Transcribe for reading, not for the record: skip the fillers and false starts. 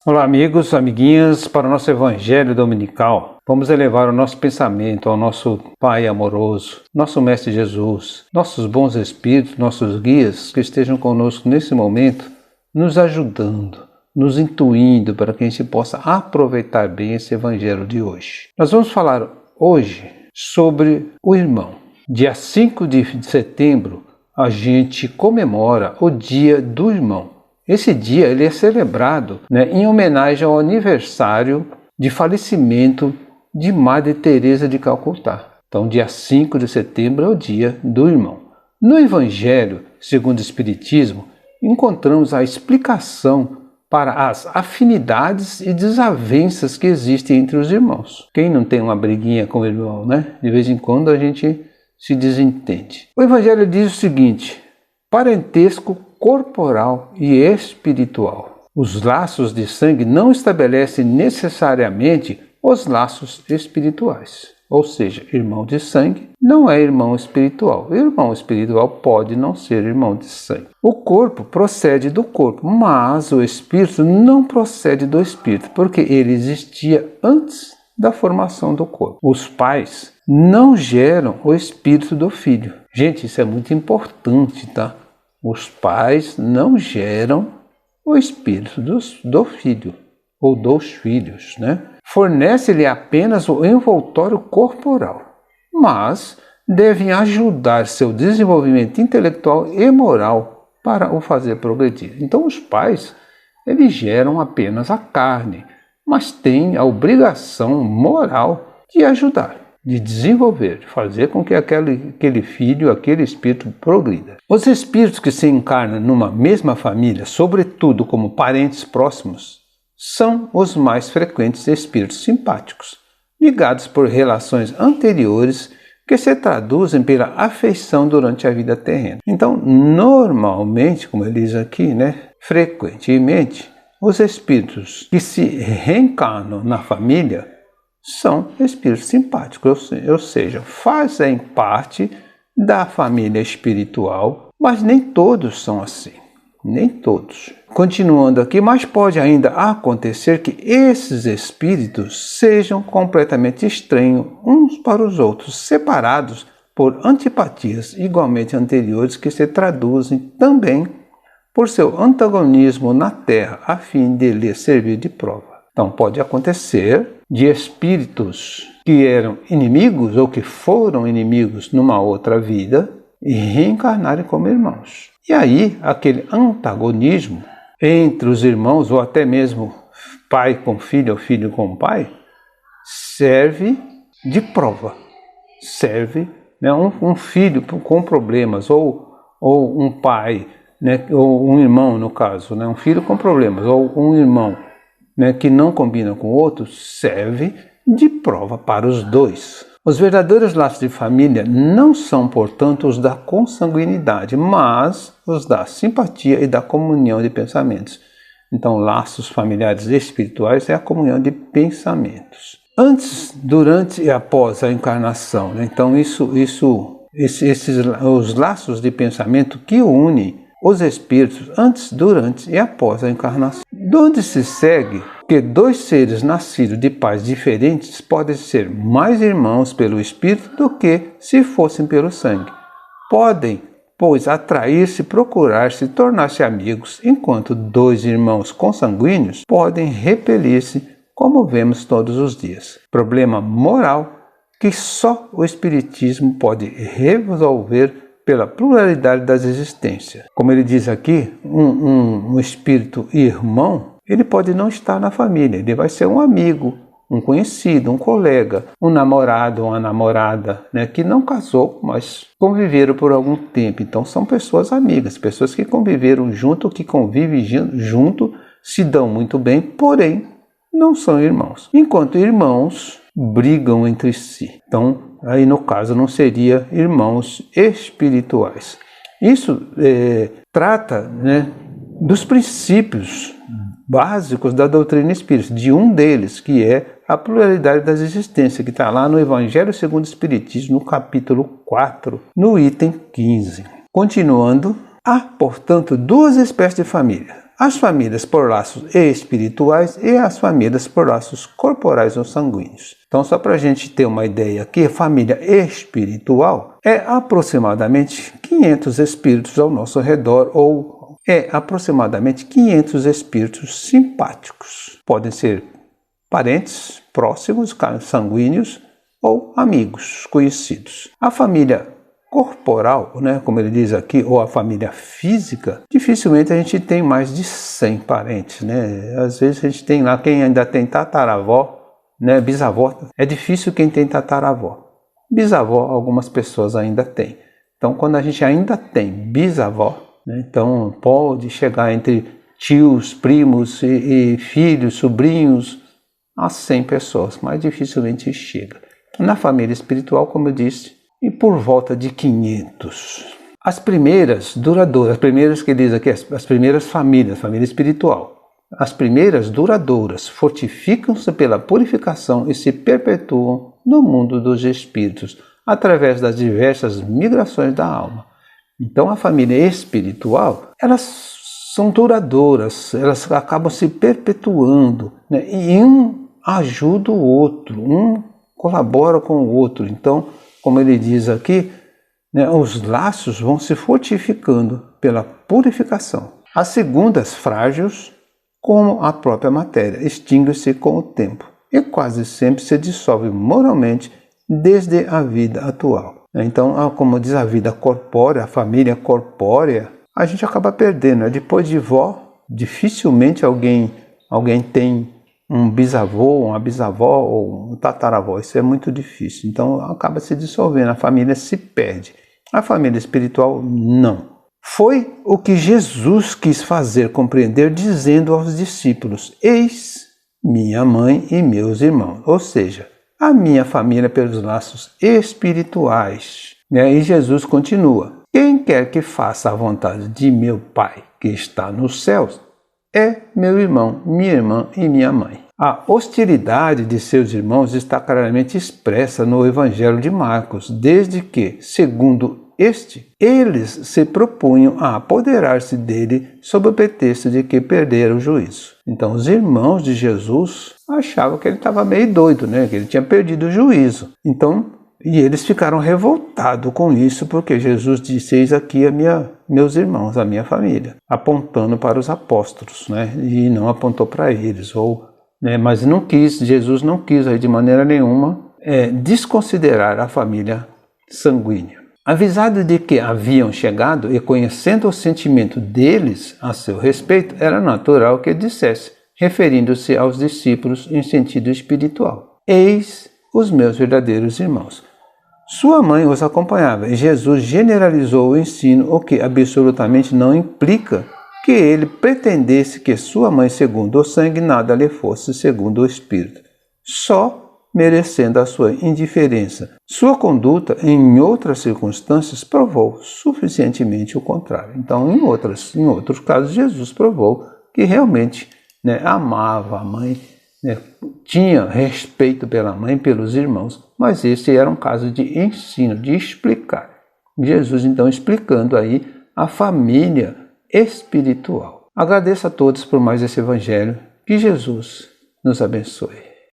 Olá amigos, amiguinhas, para o nosso Evangelho Dominical, vamos elevar o nosso pensamento ao nosso Pai amoroso, nosso Mestre Jesus, nossos bons espíritos, nossos guias que estejam conosco nesse momento, nos ajudando, nos intuindo para que a gente possa aproveitar bem esse Evangelho de hoje. Nós vamos falar hoje sobre o irmão. Dia 5 de setembro, a gente comemora o Dia do Irmão. Esse dia ele é celebrado em homenagem ao aniversário de falecimento de Madre Teresa de Calcutá. Então, dia 5 de setembro é o Dia do Irmão. No Evangelho, segundo o Espiritismo, encontramos a explicação para as afinidades e desavenças que existem entre os irmãos. Quem não tem uma briguinha com o irmão, né? De vez em quando a gente se desentende. O Evangelho diz o seguinte: parentesco corporal e espiritual. Os laços de sangue não estabelecem necessariamente os laços espirituais. Ou seja, irmão de sangue não é irmão espiritual. Irmão espiritual pode não ser irmão de sangue. O corpo procede do corpo, mas o espírito não procede do espírito, porque ele existia antes da formação do corpo. Os pais não geram o espírito do filho. Gente, isso é muito importante, tá? Os pais não geram o espírito do filho, ou dos filhos, né? Fornece-lhe apenas o envoltório corporal, mas devem ajudar seu desenvolvimento intelectual e moral para o fazer progredir. Então os pais, eles geram apenas a carne, mas têm a obrigação moral de ajudar, de desenvolver, de fazer com que aquele filho, aquele espírito progrida. Os espíritos que se encarnam numa mesma família, sobretudo como parentes próximos, são os mais frequentes espíritos simpáticos, ligados por relações anteriores que se traduzem pela afeição durante a vida terrena. Então, normalmente, como ele diz aqui, frequentemente, os espíritos que se reencarnam na família são espíritos simpáticos, ou seja, fazem parte da família espiritual, mas nem todos são assim, nem todos. Continuando aqui, mas pode ainda acontecer que esses espíritos sejam completamente estranhos uns para os outros, separados por antipatias igualmente anteriores que se traduzem também por seu antagonismo na Terra, a fim de lhe servir de prova. Então pode acontecer de espíritos que eram inimigos ou que foram inimigos numa outra vida e reencarnarem como irmãos. E aí aquele antagonismo entre os irmãos, ou até mesmo pai com filho ou filho com pai, serve de prova. Serve um filho com problemas, ou um pai, ou um irmão no caso, um filho com problemas, ou um irmão que não combina com o outro, serve de prova para os dois. Os verdadeiros laços de família não são, portanto, os da consanguinidade, mas os da simpatia e da comunhão de pensamentos. Então, laços familiares espirituais é a comunhão de pensamentos. Antes, durante e após a encarnação, então os laços de pensamento que unem os espíritos antes, durante e após a encarnação. De onde se segue que dois seres nascidos de pais diferentes podem ser mais irmãos pelo espírito do que se fossem pelo sangue. Podem, pois, atrair-se, procurar-se, tornar-se amigos, enquanto dois irmãos consanguíneos podem repelir-se, como vemos todos os dias. Problema moral que só o Espiritismo pode resolver pela pluralidade das existências. Como ele diz aqui, um espírito irmão, ele pode não estar na família, ele vai ser um amigo, um conhecido, um colega, um namorado, uma namorada, que não casou, mas conviveram por algum tempo. Então são pessoas amigas, pessoas que conviveram junto, que convivem junto, se dão muito bem, porém não são irmãos. Enquanto irmãos brigam entre si. Então, aí no caso não seria irmãos espirituais. Isso trata dos princípios básicos da doutrina espírita, de um deles, que é a pluralidade das existências, que está lá no Evangelho segundo o Espiritismo, no capítulo 4, no item 15. Continuando, há, portanto, duas espécies de família. as famílias por laços espirituais e as famílias por laços corporais ou sanguíneos. Então, só para a gente ter uma ideia aqui, a família espiritual é aproximadamente 500 espíritos ao nosso redor, ou é aproximadamente 500 espíritos simpáticos. Podem ser parentes próximos, sanguíneos, ou amigos, conhecidos. A família corporal, né, como ele diz aqui, ou a família física, dificilmente a gente tem mais de 100 parentes, né? Às vezes a gente tem lá quem ainda tem tataravó, né, bisavó. É difícil quem tem tataravó. Bisavó, algumas pessoas ainda têm. Então, quando a gente ainda tem bisavó, né, então pode chegar entre tios, primos e filhos, sobrinhos, a 100 pessoas, mas dificilmente chega. Na família espiritual, como eu disse, e por volta de 500. As primeiras duradouras, as primeiras que diz aqui, as primeiras famílias, família espiritual, as primeiras duradouras fortificam-se pela purificação e se perpetuam no mundo dos espíritos, através das diversas migrações da alma. Então a família espiritual, elas são duradouras, elas acabam se perpetuando, né? E um ajuda o outro, um colabora com o outro. Então, como ele diz aqui, né, os laços vão se fortificando pela purificação. As segundas, frágeis, como a própria matéria, extingue-se com o tempo e quase sempre se dissolve moralmente desde a vida atual. Então, como diz a vida corpórea, a família corpórea, a gente acaba perdendo. Depois de vó, dificilmente alguém tem um bisavô, uma bisavó ou um tataravó. Isso é muito difícil. Então acaba se dissolvendo, a família se perde. A família espiritual, não. Foi o que Jesus quis fazer compreender, dizendo aos discípulos: eis minha mãe e meus irmãos. Ou seja, a minha família pelos laços espirituais. E Jesus continua: quem quer que faça a vontade de meu Pai que está nos céus, é meu irmão, minha irmã e minha mãe. A hostilidade de seus irmãos está claramente expressa no Evangelho de Marcos, desde que, segundo eles se propunham a apoderar-se dele sob o pretexto de que perderam o juízo. Então, os irmãos de Jesus achavam que ele estava meio doido, né? Que ele tinha perdido o juízo. Então, e eles ficaram revoltados com isso, porque Jesus disse: eis aqui meus irmãos, a minha família, apontando para os apóstolos, né? E não apontou para eles, mas Jesus não quis de maneira nenhuma desconsiderar a família sanguínea. Avisado de que haviam chegado e conhecendo o sentimento deles a seu respeito, era natural que dissesse, referindo-se aos discípulos em sentido espiritual: eis os meus verdadeiros irmãos. Sua mãe os acompanhava e Jesus generalizou o ensino, o que absolutamente não implica que ele pretendesse que sua mãe, segundo o sangue, nada lhe fosse segundo o espírito, só merecendo a sua indiferença. Sua conduta, em outras circunstâncias, provou suficientemente o contrário. Então, em outros casos, Jesus provou que realmente amava a mãe, tinha respeito pela mãe, pelos irmãos, mas esse era um caso de ensino, de explicar. Jesus, então, explicando aí a família espiritual. Agradeço a todos por mais esse evangelho. Que Jesus nos abençoe.